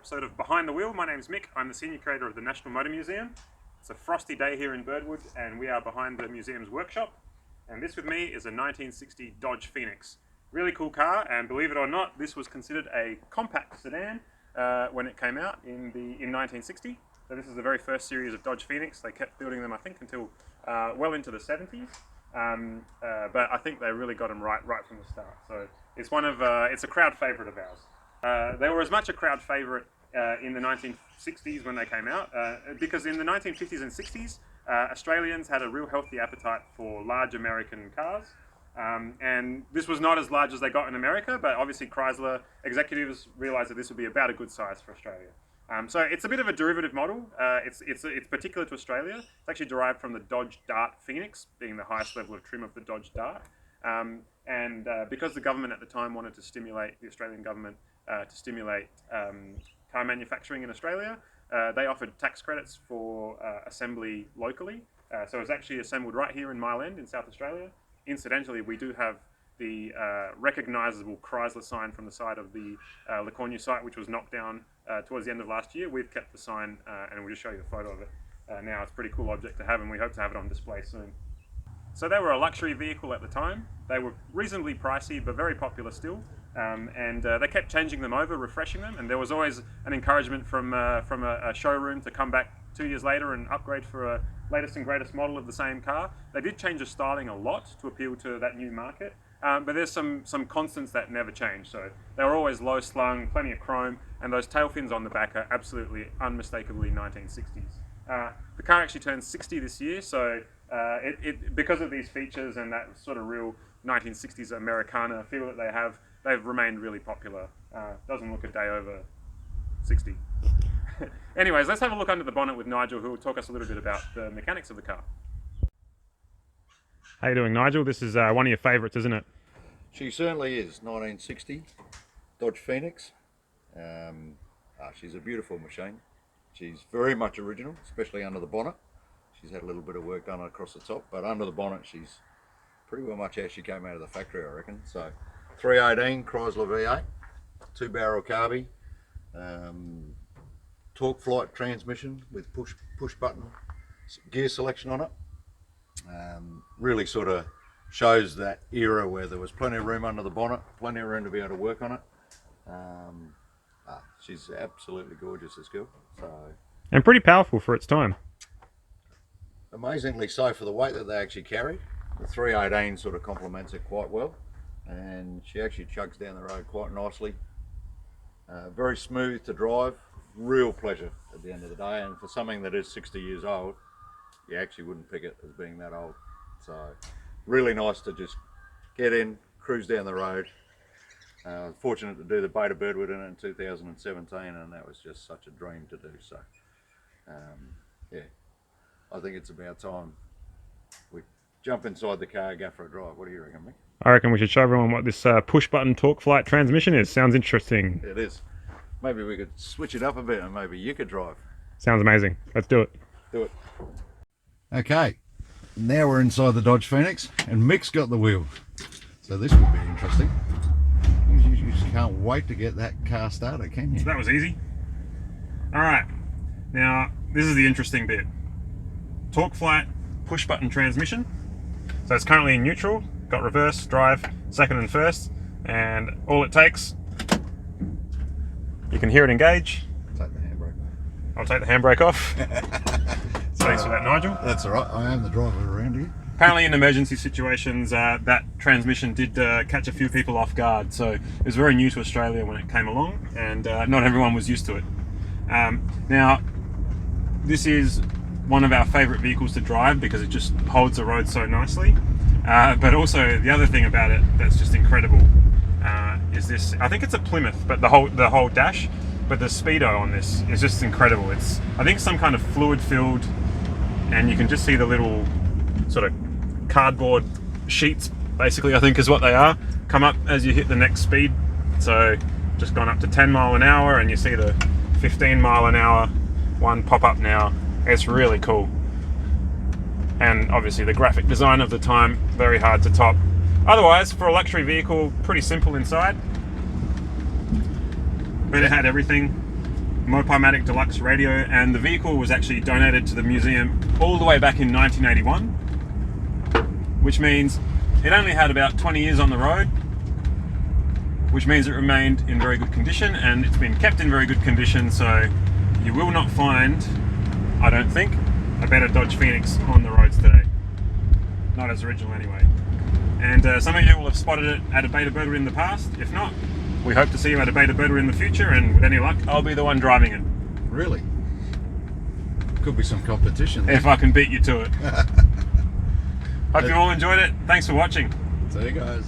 episode of Behind the Wheel. My name's Mick. I'm the senior curator of the National Motor Museum. It's a frosty day here in Birdwood, and we are behind the museum's workshop. And this with me is a 1960 Dodge Phoenix. Really cool car, and believe it or not, this was considered a compact sedan when it came out in 1960. So this is the very first series of Dodge Phoenix. They kept building them, I think, until well into the 70s. But I think they really got them right from the start. So it's it's a crowd favourite of ours. They were as much a crowd favourite in the 1960s when they came out, because in the 1950s and 60s, Australians had a real healthy appetite for large American cars. And this was not as large as they got in America, but obviously Chrysler executives realised that this would be about a good size for Australia. So it's a bit of a derivative model. It's particular to Australia. It's actually derived from the Dodge Dart Phoenix, being the highest level of trim of the Dodge Dart. And because the government at the time wanted to stimulate, the Australian government, to stimulate car manufacturing in Australia, they offered tax credits for assembly locally. So it was actually assembled right here in Mile End in South Australia. Incidentally, we do have the recognisable Chrysler sign from the side of the Lacornu site, which was knocked down towards the end of last year. We've kept the sign, and we'll just show you a photo of it now. It's a pretty cool object to have, and we hope to have it on display soon. So they were a luxury vehicle at the time. They were reasonably pricey, but very popular still. And they kept changing them over, refreshing them, and there was always an encouragement from a showroom to come back 2 years later and upgrade for a latest and greatest model of the same car. They did change the styling a lot to appeal to that new market, but there's some constants that never change. So they were always low slung, plenty of chrome, and those tail fins on the back are absolutely unmistakably 1960s. The car actually turns 60 this year, so because of these features and that sort of real 1960s Americana feel that they've remained really popular. Doesn't look a day over 60. Anyways, let's have a look under the bonnet with Nigel, who will talk us a little bit about the mechanics of the car. How you doing, Nigel? This is one of your favourites, isn't it? She certainly is. 1960 Dodge Phoenix. She's a beautiful machine. She's very much original, especially under the bonnet. She's had a little bit of work done across the top, but under the bonnet she's pretty well much how she came out of the factory, I reckon. So 318 Chrysler V8, 2-barrel carby, torque flight transmission with push button gear selection on it. Really sort of shows that era where there was plenty of room under the bonnet, plenty of room to be able to work on it. She's absolutely gorgeous, this girl. And pretty powerful for its time. Amazingly so for the weight that they actually carry. The 318 sort of complements it quite well, and she actually chugs down the road quite nicely. Very smooth to drive, real pleasure at the end of the day, and for something that is 60 years old, you actually wouldn't pick it as being that old. So really nice to just get in, cruise down the road. Fortunate to do the Beta Birdwood in it in 2017, and that was just such a dream to do. So yeah, I think it's about time we jump inside the car, go for a drive. What do you reckon, Mick? I reckon we should show everyone what this push-button torque flight transmission is. Sounds interesting. It is. Maybe we could switch it up a bit and maybe you could drive. Sounds amazing. Let's do it. Do it. Okay, now we're inside the Dodge Phoenix and Mick's got the wheel. So this will be interesting. You just can't wait to get that car started, can you? So that was easy. All right, now this is the interesting bit. Torque flight push-button transmission. So it's currently in neutral, got reverse, drive, second and first, and all it takes, you can hear it engage. Take the handbrake. I'll take the handbrake off. Thanks for that, Nigel. That's all right, I am the driver around here. Apparently in emergency situations, that transmission did catch a few people off guard, so it was very new to Australia when it came along, and not everyone was used to it. Now, this is one of our favourite vehicles to drive because it just holds the road so nicely. But also the other thing about it that's just incredible is this. I think it's a Plymouth, but the whole dash, but the Speedo on this is just incredible. It's, I think, some kind of fluid filled, and you can just see the little sort of cardboard sheets, basically, I think is what they are, come up as you hit the next speed. So just gone up to 10 mile an hour, and you see the 15 mile an hour one pop up now. It's really cool. And obviously the graphic design of the time, very hard to top. Otherwise, for a luxury vehicle, pretty simple inside. But it had everything. Mopar-matic Deluxe radio, and the vehicle was actually donated to the museum all the way back in 1981, which means it only had about 20 years on the road, which means it remained in very good condition, and it's been kept in very good condition, so you will not find, I don't think, a better Dodge Phoenix on the roads today. Not as original anyway. And some of you will have spotted it at a Beta Birdwood in the past. If not, we hope to see you at a Beta Birdwood in the future, and with any luck, I'll be the one driving it. Really? Could be some competition there. If I can beat you to it. Hope you all enjoyed it. Thanks for watching. See you guys.